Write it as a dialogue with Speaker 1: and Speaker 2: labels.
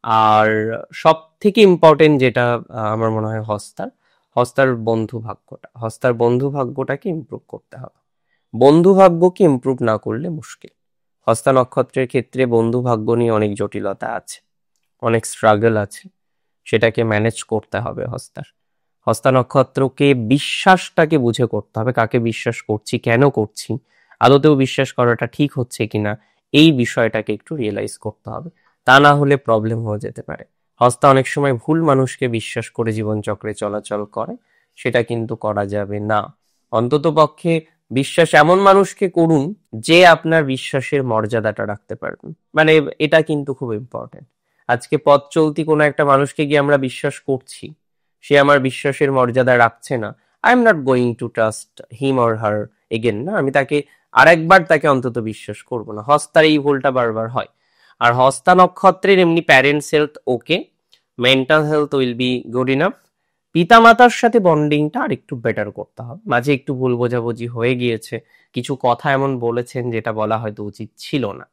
Speaker 1: আর সব থেকে ইম্পর্টেন্ট যেটা আমার মনে হয় হস্তার বন্ধু ভাগ্যটাকে ইমপ্রুভ করতে হবে। বন্ধু ভাগ্যকে ইমপ্রুভ না করলে মুশকিল। হস্তা নক্ষত্রের ক্ষেত্রে বন্ধু ভাগ্য নিয়ে অনেক জটিলতা আছে, অনেক স্ট্রাগল আছে, সেটাকে ম্যানেজ করতে হবে হস্তা নক্ষত্রকে বিশ্বাসটাকে বুঝে করতে হবে, কাকে বিশ্বাস করছি, কেন করছি, আদতেও বিশ্বাস করাটা ঠিক হচ্ছে কিনা, এই বিষয়টাকে একটু রিয়েলাইজ করতে হবে। তা না হলে প্রবলেম হয়ে যেতে পারে। হস্তা অনেক সময় ভুল মানুষকে বিশ্বাস করে জীবনচক্রে চলাচল করে, সেটা কিন্তু করা যাবে না। অন্তত পক্ষে বিশ্বাস এমন মানুষকে করুন যে আপনার বিশ্বাসের মর্যাদাটা রাখতে পারবেন। মানে এটা কিন্তু খুব ইম্পর্টেন্ট। আজকে পথ চলতি কোনো একটা মানুষকে গিয়ে আমরা বিশ্বাস করছি, সে আমার বিশ্বাসের মর্যাদা রাখছে না, I am not going to trust him or her again. না, আমি তাকে আরেকবার তাকে অন্তত বিশ্বাস করব না। হস্তার এই ভুলটা বারবার হয়। আর হস্তা নক্ষত্রের এমনি parents health okay, mental health will be good enough. পিতামাতার সাথে বন্ডিংটা আর একটু বেটার করতে হবে। মাঝে একটু ভুল বোঝাবুঝি হয়ে গিয়েছে, কিছু কথা এমন বলেছেন যেটা বলা হয়তো উচিত ছিল না,